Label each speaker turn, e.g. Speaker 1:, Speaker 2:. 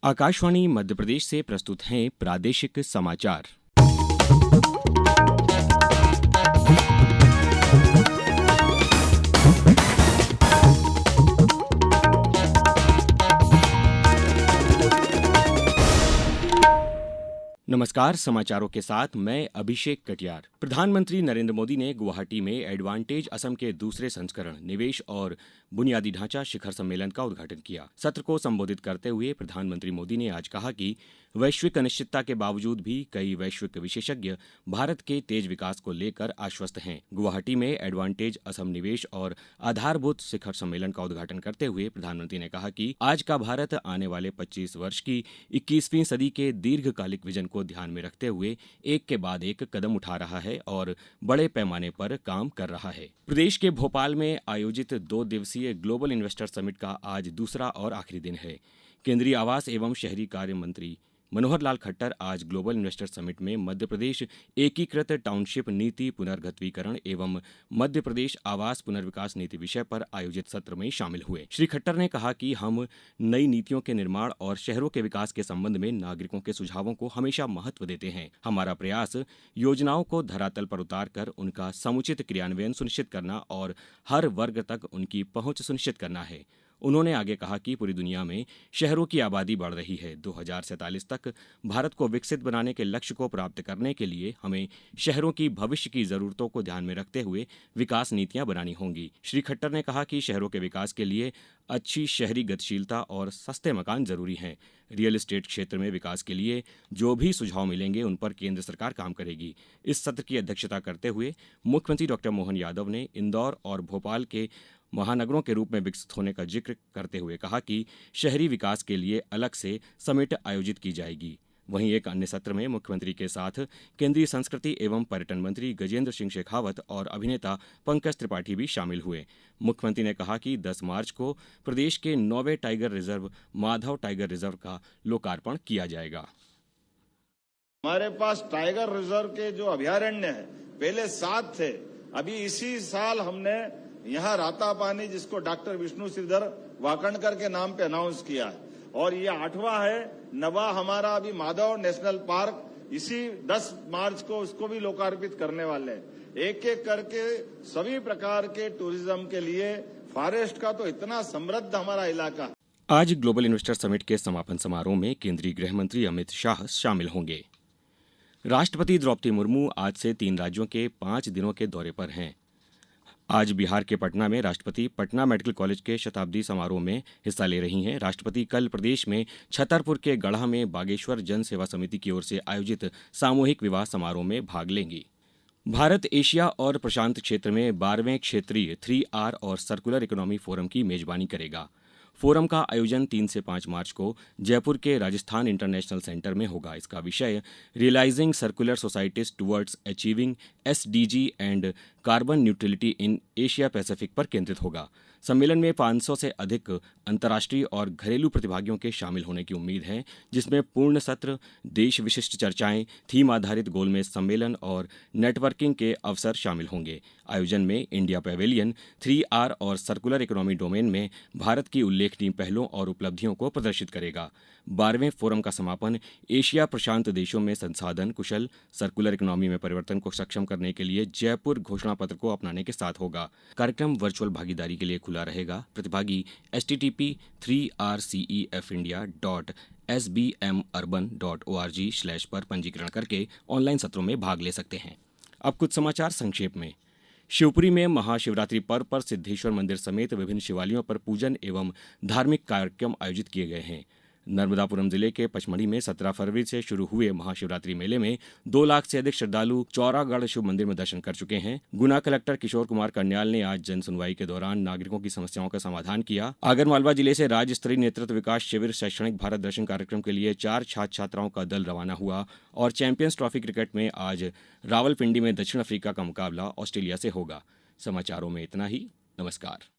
Speaker 1: आकाशवाणी मध्य प्रदेश से प्रस्तुत हैं प्रादेशिक समाचार। नमस्कार, समाचारों के साथ मैं अभिषेक कटियार। प्रधानमंत्री नरेंद्र मोदी ने गुवाहाटी में एडवांटेज असम के दूसरे संस्करण निवेश और बुनियादी ढांचा शिखर सम्मेलन का उद्घाटन किया। सत्र को संबोधित करते हुए प्रधानमंत्री मोदी ने आज कहा कि वैश्विक अनिश्चितता के बावजूद भी कई वैश्विक विशेषज्ञ भारत के तेज विकास को लेकर आश्वस्त हैं। गुवाहाटी में एडवांटेज असम निवेश और आधारभूत शिखर सम्मेलन का उद्घाटन करते हुए प्रधानमंत्री ने कहा कि आज का भारत आने वाले 25 वर्ष की 21वीं सदी के दीर्घकालिक विजन को ध्यान में रखते हुए एक के बाद एक कदम उठा रहा है और बड़े पैमाने पर काम कर रहा है। प्रदेश के भोपाल में आयोजित 2 दिवसीय ग्लोबल इन्वेस्टर समिट का आज दूसरा और आखिरी दिन है। केंद्रीय आवास एवं शहरी कार्य मंत्री मनोहर लाल खट्टर आज ग्लोबल इन्वेस्टर समिट में मध्य प्रदेश एकीकृत टाउनशिप नीति पुनर्गठनीकरण एवं मध्य प्रदेश आवास पुनर्विकास नीति विषय पर आयोजित सत्र में शामिल हुए। श्री खट्टर ने कहा कि हम नई नीतियों के निर्माण और शहरों के विकास के संबंध में नागरिकों के सुझावों को हमेशा महत्व देते हैं। हमारा प्रयास योजनाओं को धरातल पर उतारकर उनका समुचित क्रियान्वयन सुनिश्चित करना और हर वर्ग तक उनकी पहुंच सुनिश्चित करना है। उन्होंने आगे कहा कि पूरी दुनिया में शहरों की आबादी बढ़ रही है। 2047 तक भारत को विकसित बनाने के लक्ष्य को प्राप्त करने के लिए हमें शहरों की भविष्य की जरूरतों को ध्यान में रखते हुए विकास नीतियां बनानी होंगी। श्री खट्टर ने कहा कि शहरों के विकास के लिए अच्छी शहरी गतिशीलता और सस्ते मकान जरूरी हैं। रियल एस्टेट क्षेत्र में विकास के लिए जो भी सुझाव मिलेंगे उन पर केंद्र सरकार काम करेगी। इस सत्र की अध्यक्षता करते हुए मुख्यमंत्री डॉक्टर मोहन यादव ने इंदौर और भोपाल के महानगरों के रूप में विकसित होने का जिक्र करते हुए कहा कि शहरी विकास के लिए अलग से समिट आयोजित की जाएगी। वहीं एक अन्य सत्र में मुख्यमंत्री के साथ केंद्रीय संस्कृति एवं पर्यटन मंत्री गजेंद्र सिंह शेखावत और अभिनेता पंकज त्रिपाठी भी शामिल हुए। मुख्यमंत्री ने कहा कि 10 मार्च को प्रदेश के 9वें tiger reserve Madhav tiger reserve का लोकार्पण किया जाएगा।
Speaker 2: हमारे पास टाइगर रिजर्व के जो अभयारण्य है पहले 7 थे। अभी इसी साल हमने यहाँ रातापानी, जिसको डॉक्टर विष्णु श्रीधर वाकणकर के नाम पे अनाउंस किया है, और ये 8वां है। नवा हमारा अभी माधव नेशनल पार्क इसी 10 मार्च को उसको भी लोकार्पित करने वाले हैं। एक एक करके सभी प्रकार के टूरिज्म के लिए फॉरेस्ट का तो इतना समृद्ध हमारा इलाका है।
Speaker 1: आज ग्लोबल इन्वेस्टर समिट के समापन समारोह में केंद्रीय गृह मंत्री अमित शाह शामिल होंगे। राष्ट्रपति द्रौपदी मुर्मू आज से 3 राज्यों के 5 दिनों के दौरे पर हैं। आज बिहार के पटना में राष्ट्रपति पटना मेडिकल कॉलेज के शताब्दी समारोह में हिस्सा ले रही हैं। राष्ट्रपति कल प्रदेश में छतरपुर के गढ़ा में बागेश्वर जन सेवा समिति की ओर से आयोजित सामूहिक विवाह समारोह में भाग लेंगी। भारत एशिया और प्रशांत क्षेत्र में 12वें क्षेत्रीय 3R और सर्कुलर इकोनॉमी फोरम की मेजबानी करेगा। फोरम का आयोजन 3 से 5 मार्च को जयपुर के राजस्थान इंटरनेशनल सेंटर में होगा। इसका विषय realising circular societies towards achieving SDG and carbon neutrality in Asia Pacific पर केंद्रित होगा। सम्मेलन में 500 से अधिक अंतर्राष्ट्रीय और घरेलू प्रतिभागियों के शामिल होने की उम्मीद है, जिसमें पूर्ण सत्र, देश विशिष्ट चर्चाएं, थीम आधारित गोलमेज सम्मेलन और नेटवर्किंग के अवसर शामिल होंगे। आयोजन में इंडिया पैवेलियन 3R और सर्कुलर इकोनॉमी डोमेन में भारत की उल्लेखनीय पहलों और उपलब्धियों को प्रदर्शित करेगा। 12वें फोरम का समापन एशिया प्रशांत देशों में संसाधन कुशल सर्कुलर इकोनॉमी में परिवर्तन को सक्षम करने के लिए जयपुर घोषणा पत्र को अपनाने के साथ होगा। कार्यक्रम वर्चुअल भागीदारी के लिए खुला रहेगा। प्रतिभागी http://3rcefindia.sbmurban.org/ पर पंजीकरण करके ऑनलाइन सत्रों में भाग ले सकते हैं। अब कुछ समाचार संक्षेप में। शिवपुरी में महाशिवरात्रि पर्व पर सिद्धेश्वर मंदिर समेत विभिन्न शिवालयों पर पूजन एवं धार्मिक कार्यक्रम आयोजित किए गए हैं। नर्मदापुरम जिले के पचमढ़ी में 17 फरवरी से शुरू हुए महाशिवरात्रि मेले में 2 लाख से अधिक श्रद्धालु चौरागढ़ शिव मंदिर में दर्शन कर चुके हैं। गुना कलेक्टर किशोर कुमार करन्याल ने आज जन सुनवाई के दौरान नागरिकों की समस्याओं का समाधान किया। आगरमालवा जिले से राज्य स्तरीय नेतृत्व विकास शिविर शैक्षणिक भारत दर्शन कार्यक्रम के लिए 4 छात्र छात्राओं का दल रवाना हुआ। और चैंपियंस ट्रॉफी क्रिकेट में आज रावलपिंडी में दक्षिण अफ्रीका का मुकाबला ऑस्ट्रेलिया से होगा। समाचारों में इतना ही। नमस्कार।